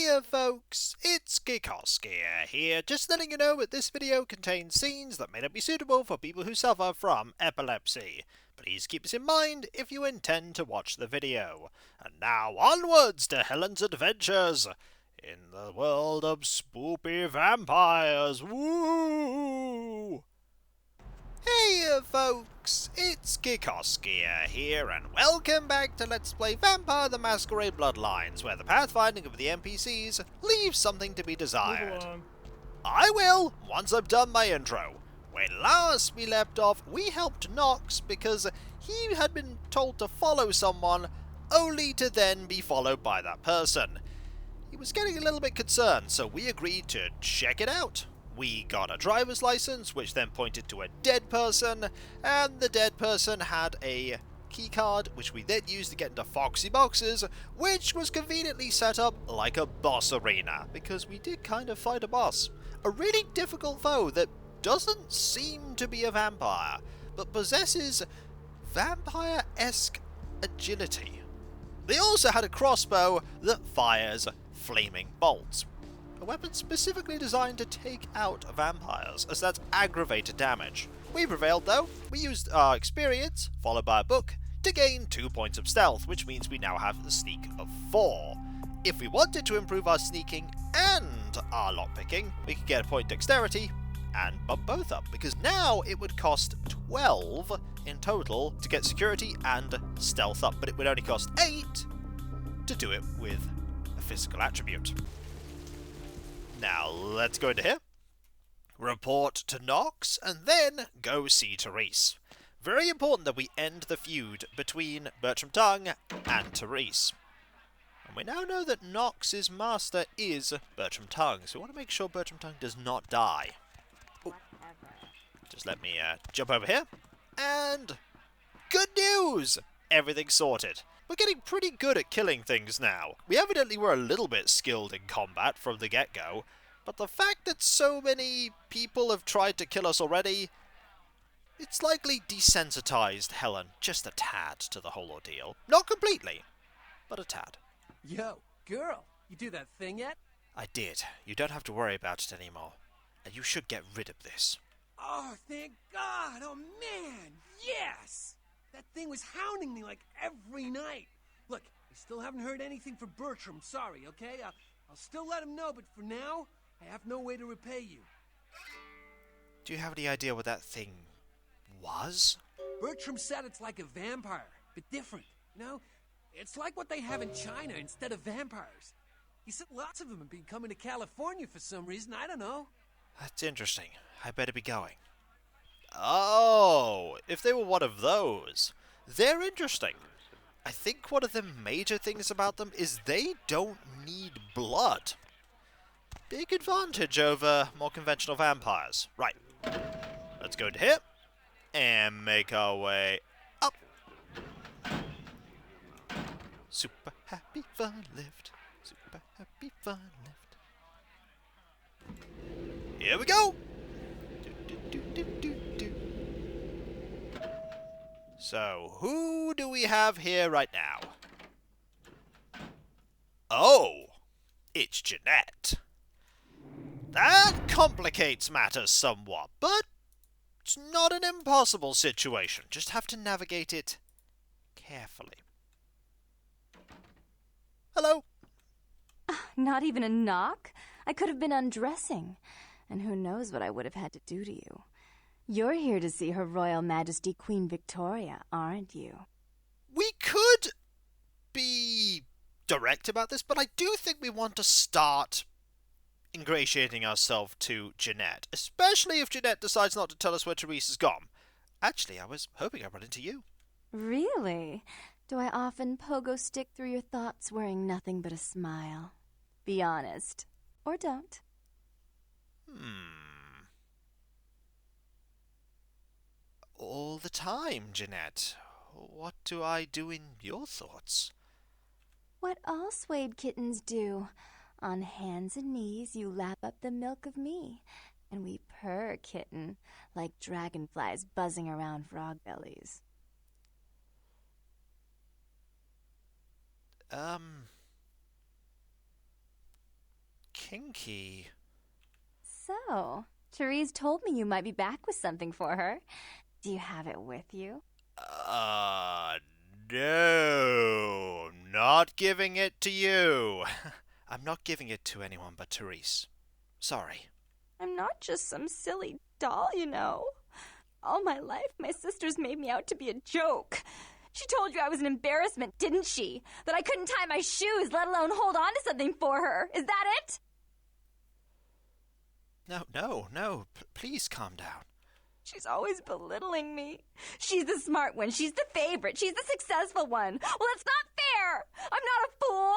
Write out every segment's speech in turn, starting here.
Hey folks, it's Kikoskia here, just letting you know that this video contains scenes that may not be suitable for people who suffer from epilepsy. Please keep this in mind if you intend to watch the video. And now onwards to Helen's adventures in the world of spoopy vampires. Woo! Hey folks, it's Kikoskia here, and welcome back to Let's Play Vampire the Masquerade Bloodlines, where the pathfinding of the NPCs leaves something to be desired. I will, once I've done my intro. When last we left off, we helped Knox because he had been told to follow someone, only to then be followed by that person. He was getting a little bit concerned, so we agreed to check it out. We got a driver's license, which then pointed to a dead person, and the dead person had a keycard, which we then used to get into Foxy Boxes, which was conveniently set up like a boss arena, because we did kind of fight a boss. A really difficult foe that doesn't seem to be a vampire, but possesses vampire-esque agility. They also had a crossbow that fires flaming bolts. A weapon specifically designed to take out vampires, as that's aggravated damage. We prevailed though. We used our experience, followed by a book, to gain 2 points of stealth, which means we now have a sneak of 4. If we wanted to improve our sneaking and our lockpicking, we could get a point dexterity and bump both up, because now it would cost 12 in total to get security and stealth up, but it would only cost 8 to do it with a physical attribute. Now, let's go into here, report to Knox, and then go see Therese. Very important that we end the feud between Bertram Tongue and Therese. And we now know that Knox's master is Bertram Tongue, so we want to make sure Bertram Tongue does not die. Ooh. Just let me jump over here, and good news! Everything's sorted. We're getting pretty good at killing things now. We evidently were a little bit skilled in combat from the get-go, but the fact that so many people have tried to kill us already, it's likely desensitized Helen just a tad to the whole ordeal. Not completely, but a tad. Yo, girl, you do that thing yet? I did. You don't have to worry about it anymore. And you should get rid of this. Oh, thank God! Oh, man! Yes! That thing was hounding me like every night. Look, I still haven't heard anything from Bertram. Sorry, okay? I'll still let him know, but for now, I have no way to repay you. Do you have any idea what that thing was? Bertram said it's like a vampire, but different, you know? It's like what they have in China instead of vampires. He said lots of them have been coming to California for some reason. I don't know. That's interesting. I better be going. Oh, if they were one of those, they're interesting. I think one of the major things about them is they don't need blood. Big advantage over more conventional vampires. Right, let's go to here and make our way up. Super happy fun lift. Super happy fun lift. Here we go. So, who do we have here right now? Oh, it's Jeanette. That complicates matters somewhat, but it's not an impossible situation. Just have to navigate it carefully. Hello? Not even a knock? I could have been undressing. And who knows what I would have had to do to you. You're here to see Her Royal Majesty Queen Victoria, aren't you? We could be direct about this, but I do think we want to start ingratiating ourselves to Jeanette, especially if Jeanette decides not to tell us where Therese has gone. Actually, I was hoping I'd run into you. Really? Do I often pogo stick through your thoughts wearing nothing but a smile? Be honest. Or don't. All the time, Jeanette. What do I do in your thoughts? What all swayed kittens do. On hands and knees you lap up the milk of me, and we purr, kitten, like dragonflies buzzing around frog bellies. kinky. So, Therese told me you might be back with something for her. Do you have it with you? No. Not giving it to you. I'm not giving it to anyone but Therese. Sorry. I'm not just some silly doll, you know. All my life, my sisters made me out to be a joke. She told you I was an embarrassment, didn't she? That I couldn't tie my shoes, let alone hold on to something for her. Is that it? No. Please calm down. She's always belittling me. She's the smart one. She's the favorite. She's the successful one. Well, it's not fair. I'm not a fool.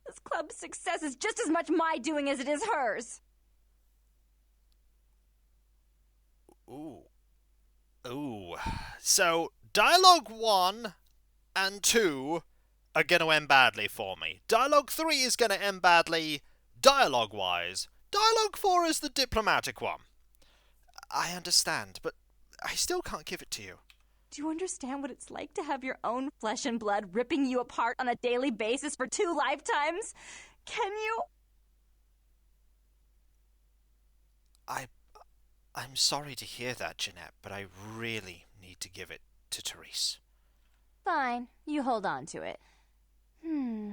This club's success is just as much my doing as it is hers. Ooh. So, dialogue 1 and 2 are going to end badly for me. Dialogue 3 is going to end badly, dialogue-wise. Dialogue 4 is the diplomatic one. I understand, but I still can't give it to you. Do you understand what it's like to have your own flesh and blood ripping you apart on a daily basis for 2 lifetimes? Can you? I'm sorry to hear that, Jeanette, but I really need to give it to Therese. Fine, you hold on to it.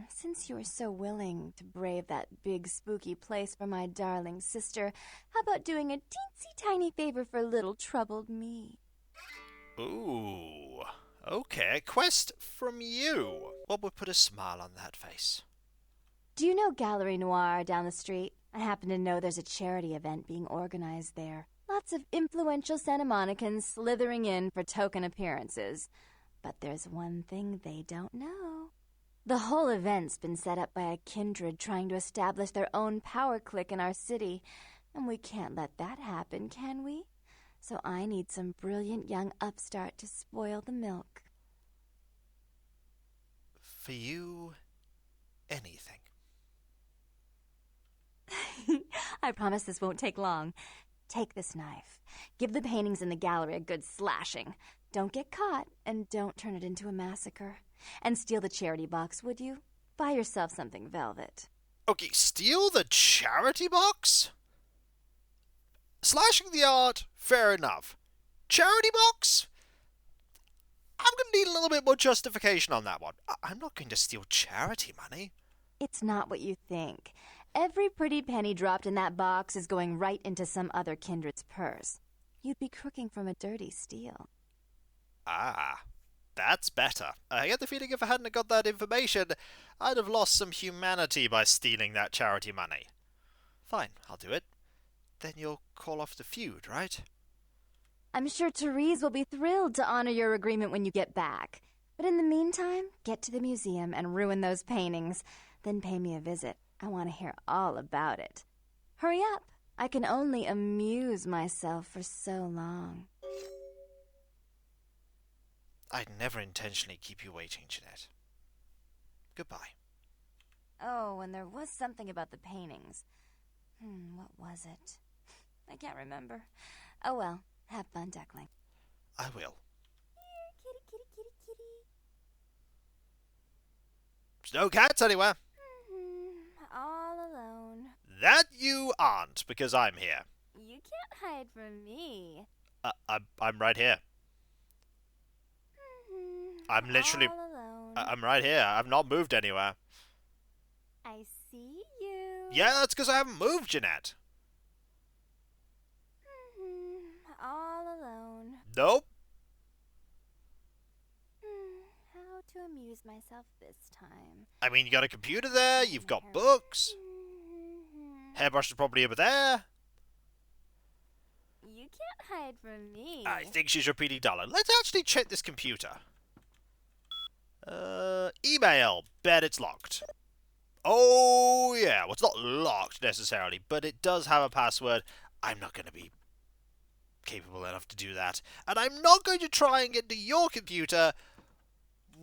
Since you're so willing to brave that big spooky place for my darling sister, how about doing a teensy tiny favor for little troubled me? Ooh, okay, a quest from you. What would put a smile on that face? Do you know Gallery Noir down the street? I happen to know there's a charity event being organized there. Lots of influential Santa Monicans slithering in for token appearances. But there's one thing they don't know. The whole event's been set up by a kindred trying to establish their own power clique in our city, and we can't let that happen, can we? So I need some brilliant young upstart to spoil the milk. For you, anything. I promise this won't take long. Take this knife. Give the paintings in the gallery a good slashing. Don't get caught, and don't turn it into a massacre. And steal the charity box, would you? Buy yourself something velvet. Okay, steal the charity box? Slashing the art, fair enough. Charity box? I'm going to need a little bit more justification on that one. I'm not going to steal charity money. It's not what you think. Every pretty penny dropped in that box is going right into some other kindred's purse. You'd be crooking from a dirty steal. Ah, that's better. I get the feeling if I hadn't got that information, I'd have lost some humanity by stealing that charity money. Fine, I'll do it. Then you'll call off the feud, right? I'm sure Therese will be thrilled to honor your agreement when you get back. But in the meantime, get to the museum and ruin those paintings. Then pay me a visit. I want to hear all about it. Hurry up. I can only amuse myself for so long. I'd never intentionally keep you waiting, Jeanette. Goodbye. Oh, and there was something about the paintings. What was it? I can't remember. Oh well, have fun, duckling. I will. Here, kitty, kitty, kitty, kitty. There's no cats anywhere. All alone. That you aren't, because I'm here. You can't hide from me. I'm right here. I'm literally... All alone. I'm right here. I've not moved anywhere. I see you. Yeah, that's because I haven't moved, Jeanette. All alone. Nope. How to amuse myself this time? I mean, you got a computer there, you've got books. Hairbrush is probably over there. You can't hide from me. I think she's repeating dollar. Let's actually check this computer. Email. Bet it's locked. Oh, yeah. Well, it's not locked necessarily, but it does have a password. I'm not going to be capable enough to do that. And I'm not going to try and get to your computer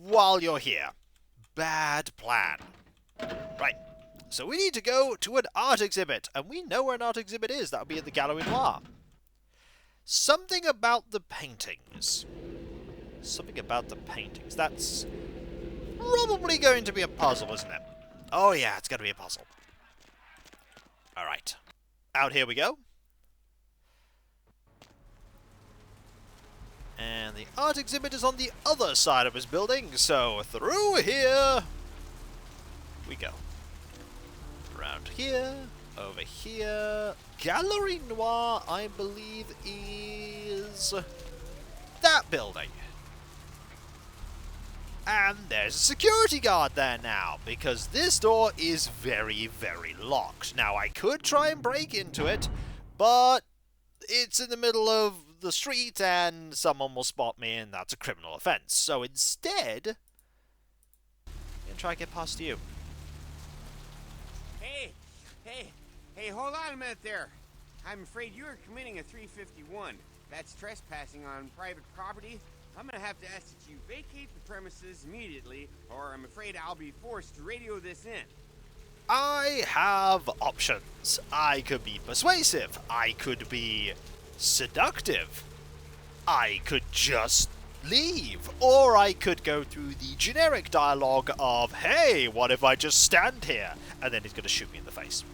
while you're here. Bad plan. Right. So we need to go to an art exhibit. And we know where an art exhibit is. That'll be at the Gallery Noir. Something about the paintings. Something about the paintings. That's probably going to be a puzzle, isn't it? Oh, yeah, it's going to be a puzzle. Alright. out here we go. And the art exhibit is on the other side of his building, so through here we go. Around here, over here. Gallery Noir, I believe, is that building. And there's a security guard there now, because this door is very, very locked. Now, I could try and break into it, but it's in the middle of the street and someone will spot me and that's a criminal offense. So instead, I'm going to try and get past you. Hey, hold on a minute there. I'm afraid you are committing a 351. That's trespassing on private property. I'm gonna have to ask that you vacate the premises immediately, or I'm afraid I'll be forced to radio this in. I have options. I could be persuasive. I could be seductive. I could just leave. Or I could go through the generic dialogue of, hey, what if I just stand here? And then he's going to shoot me in the face.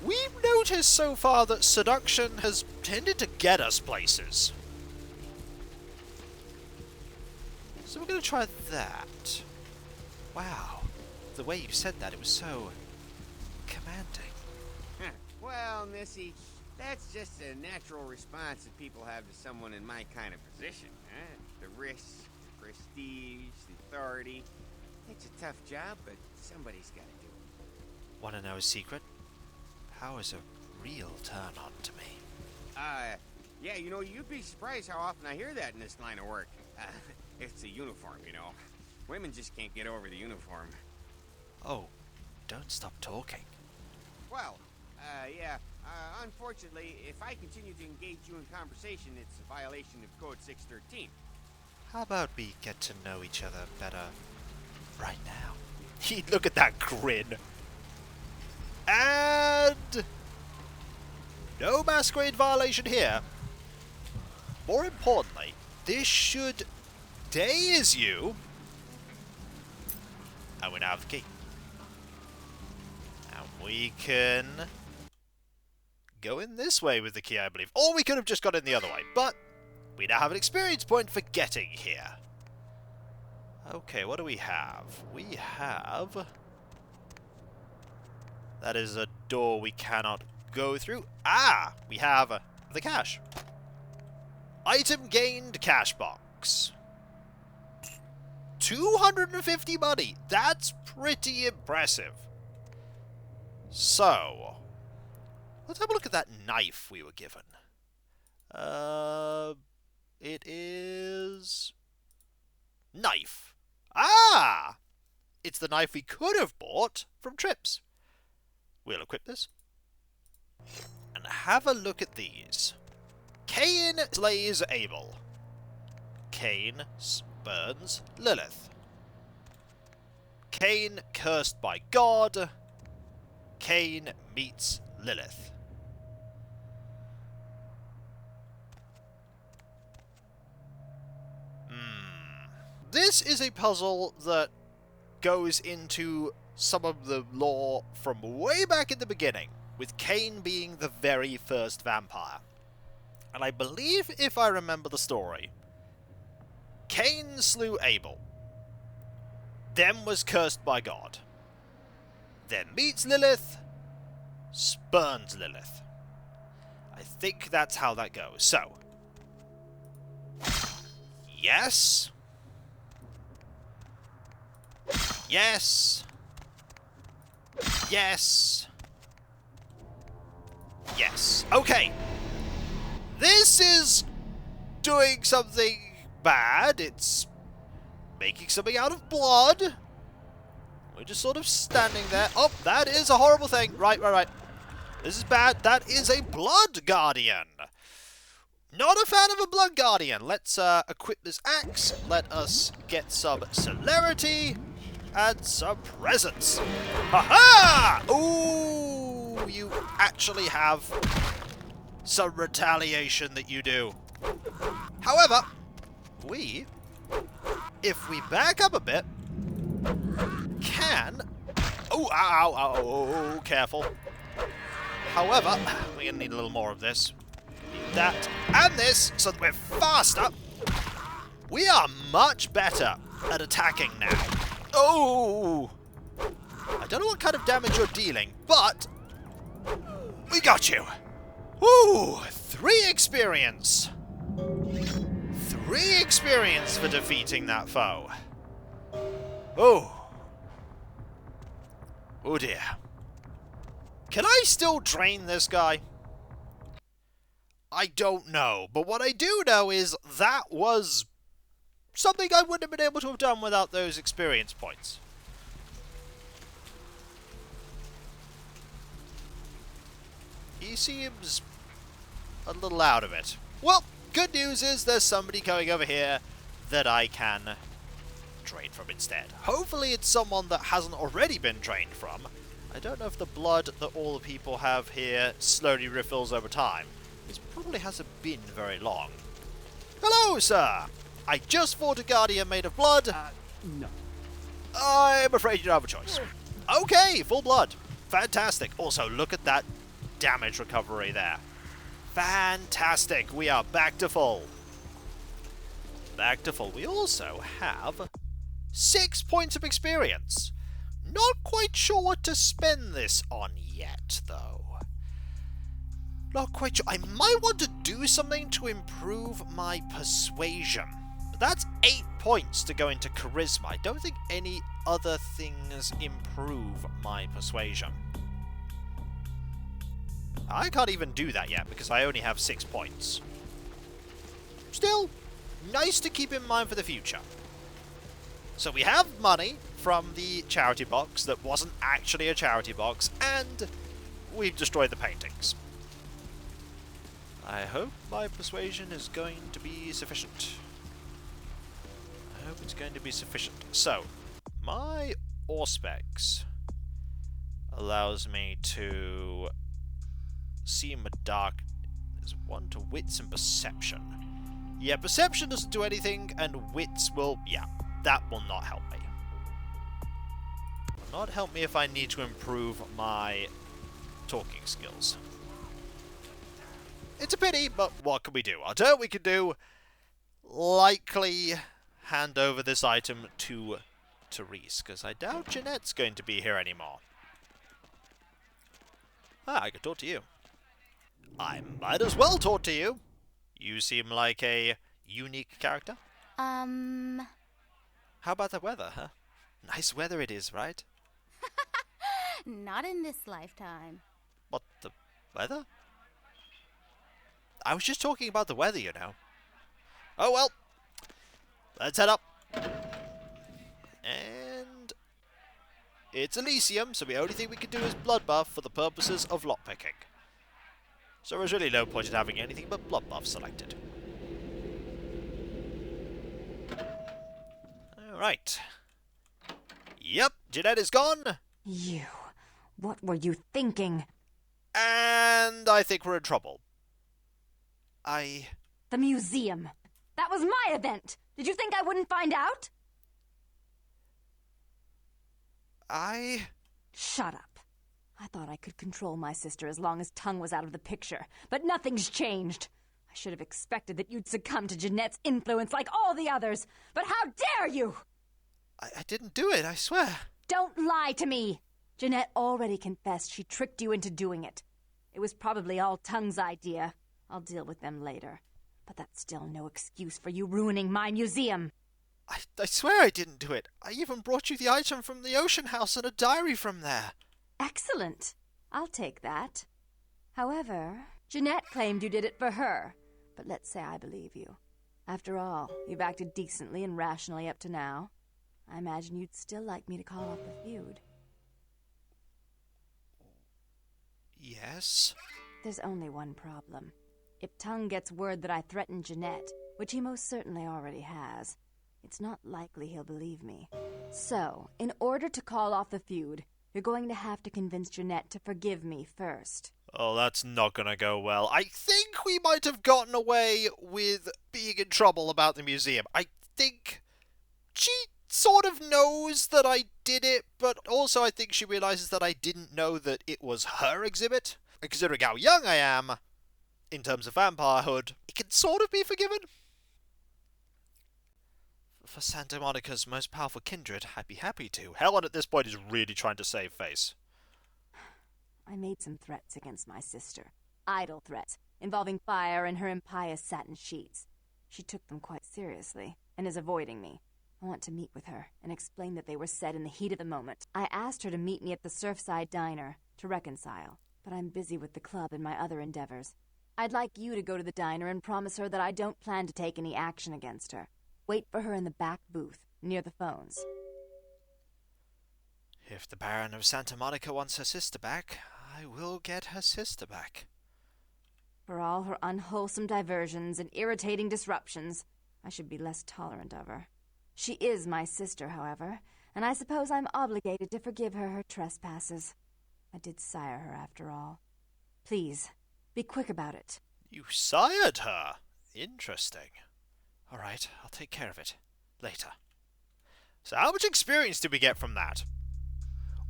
We've noticed so far that seduction has tended to get us places. So we're going to try that. Wow. The way you said that, it was so commanding. Well, Missy, that's just a natural response that people have to someone in my kind of position. The risk, the prestige, the authority. It's a tough job, but somebody's got to do it. Want to know a secret? Power's a real turn-on to me. Yeah, you know, you'd be surprised how often I hear that in this line of work. It's a uniform, you know. Women just can't get over the uniform. Oh, don't stop talking. Well, yeah. Unfortunately, if I continue to engage you in conversation, it's a violation of Code 613. How about we get to know each other better right now? Look at that grin. And no masquerade violation here. More importantly, this should daze you. And we now have the key. And we can go in this way with the key, I believe. Or we could have just got in the other way. But we now have an experience point for getting here. Okay, what do we have? We have... That is a door we cannot go through. Ah! We have the cash. Item gained cash box. 250 money. That's pretty impressive. So, let's have a look at that knife we were given. It is... Knife. Ah! It's the knife we could have bought from Trips. We'll equip this. And have a look at these. Cain slays Abel. Cain burns Lilith. Cain cursed by God. Cain meets Lilith. This is a puzzle that goes into some of the lore from way back in the beginning, with Cain being the very first vampire. And I believe, if I remember the story, Cain slew Abel, then was cursed by God, then meets Lilith, spurns Lilith. I think that's how that goes. So, yes, yes, yes, yes. Okay. This is doing something bad. It's making something out of blood. We're just sort of standing there. Oh, that is a horrible thing. Right. This is bad. That is a blood guardian. Not a fan of a blood guardian. Let's equip this axe. Let us get some celerity and some presence. Ha-ha! Ooh, you actually have some retaliation that you do. However, if we back up a bit, can... Ooh, ow, ow, ow, oh, careful. However, we're going to need a little more of this. Need that and this, so that we're faster. We are much better at attacking now. Oh! I don't know what kind of damage you're dealing, but we got you. Woo! 3 experience. 3 experience for defeating that foe. Oh. Oh dear. Can I still drain this guy? I don't know, but what I do know is that was something I wouldn't have been able to have done without those experience points. He seems a little out of it. Well, good news is there's somebody going over here that I can drain from instead. Hopefully it's someone that hasn't already been drained from. I don't know if the blood that all the people have here slowly refills over time. This probably hasn't been very long. Hello, sir! I just fought a guardian made of blood. No. I'm afraid you don't have a choice. Okay, full blood. Fantastic. Also, look at that damage recovery there. Fantastic. We are back to full. Back to full. We also have 6 points of experience. Not quite sure what to spend this on yet, though. Not quite sure. I might want to do something to improve my persuasion. But that's 8 points to go into charisma. I don't think any other things improve my persuasion. I can't even do that yet because I only have 6 points. Still, nice to keep in mind for the future. So we have money from the charity box that wasn't actually a charity box, and we've destroyed the paintings. I hope my persuasion is going to be sufficient. I hope it's going to be sufficient. So, my Auspex allows me to see in the dark. There's 1 to wits and perception. Yeah, perception doesn't do anything, and wits will, yeah, that will not help me. Will not help me if I need to improve my talking skills. It's a pity, but what can we do? I'll tell you what we can do. Likely hand over this item to Therese, because I doubt Jeanette's going to be here anymore. Ah, I can talk to you. I might as well talk to you. You seem like a unique character. How about the weather, huh? Nice weather it is, right? Not in this lifetime. What, the weather? I was just talking about the weather, you know. Oh well. Let's head up. And it's Elysium, so the only thing we can do is blood buff for the purposes of lockpicking. So there's really no point in having anything but blood buff selected. Alright. Yep, Jeanette is gone. You. What were you thinking? And I think we're in trouble. The museum. That was my event. Did you think I wouldn't find out? Shut up. I thought I could control my sister as long as Tongue was out of the picture, but nothing's changed. I should have expected that you'd succumb to Jeanette's influence like all the others, but how dare you! I didn't do it, I swear. Don't lie to me! Jeanette already confessed she tricked you into doing it. It was probably all Tongue's idea. I'll deal with them later. But that's still no excuse for you ruining my museum. I swear I didn't do it. I even brought you the item from the Ocean House and a diary from there. Excellent. I'll take that. However, Jeanette claimed you did it for her. But let's say I believe you. After all, you've acted decently and rationally up to now. I imagine you'd still like me to call off the feud. Yes? There's only one problem. If Tongue gets word that I threatened Jeanette, which he most certainly already has, it's not likely he'll believe me. So, in order to call off the feud, you're going to have to convince Jeanette to forgive me first. Oh, that's not gonna go well. I think we might have gotten away with being in trouble about the museum. I think she sort of knows that I did it, but also I think she realizes that I didn't know that it was her exhibit. And considering how young I am, in terms of vampirehood, it can sort of be forgiven. For Santa Monica's most powerful kindred, I'd be happy to. Helen at this point is really trying to save face. I made some threats against my sister. Idle threats, involving fire and her impious satin sheets. She took them quite seriously, and is avoiding me. I want to meet with her, and explain that they were said in the heat of the moment. I asked her to meet me at the Surfside Diner, to reconcile, but I'm busy with the club and my other endeavors. I'd like you to go to the diner and promise her that I don't plan to take any action against her. Wait for her in the back booth, near the phones. If the Baron of Santa Monica wants her sister back, I will get her sister back. For all her unwholesome diversions and irritating disruptions, I should be less tolerant of her. She is my sister, however, and I suppose I'm obligated to forgive her trespasses. I did sire her, after all. Please, be quick about it. You sired her? Interesting. All right, I'll take care of it. Later. So how much experience did we get from that?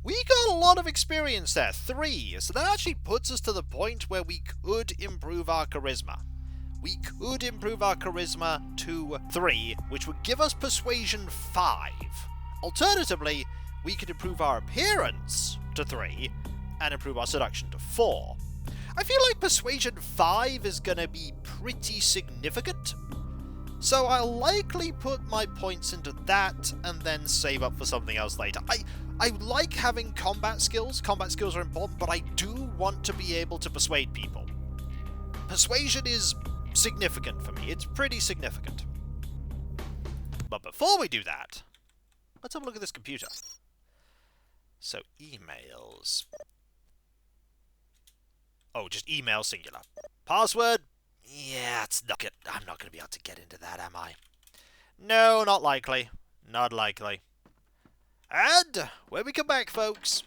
We got a lot of experience there, 3, so that actually puts us to the point where we could improve our charisma. We could improve our charisma to 3, which would give us persuasion 5. Alternatively, we could improve our appearance to 3 and improve our seduction to 4. I feel like persuasion 5 is going to be pretty significant, so I'll likely put my points into that and then save up for something else later. I like having combat skills. Combat skills are important, but I do want to be able to persuade people. Persuasion is significant for me. It's pretty significant. But before we do that, let's have a look at this computer. So, emails. Oh, just email singular. Password? Yeah, I'm not going to be able to get into that, am I? No, not likely. Not likely. And when we come back, folks,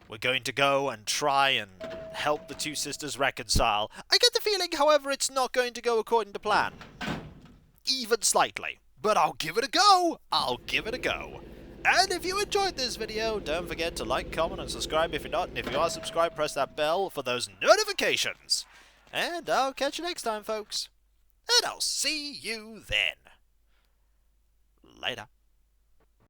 we're going to go and try and help the two sisters reconcile. I get the feeling, however, it's not going to go according to plan. Even slightly. But I'll give it a go. I'll give it a go. And if you enjoyed this video, don't forget to like, comment, and subscribe if you're not. And if you are subscribed, press that bell for those notifications. And I'll catch you next time, folks. And I'll see you then. Later.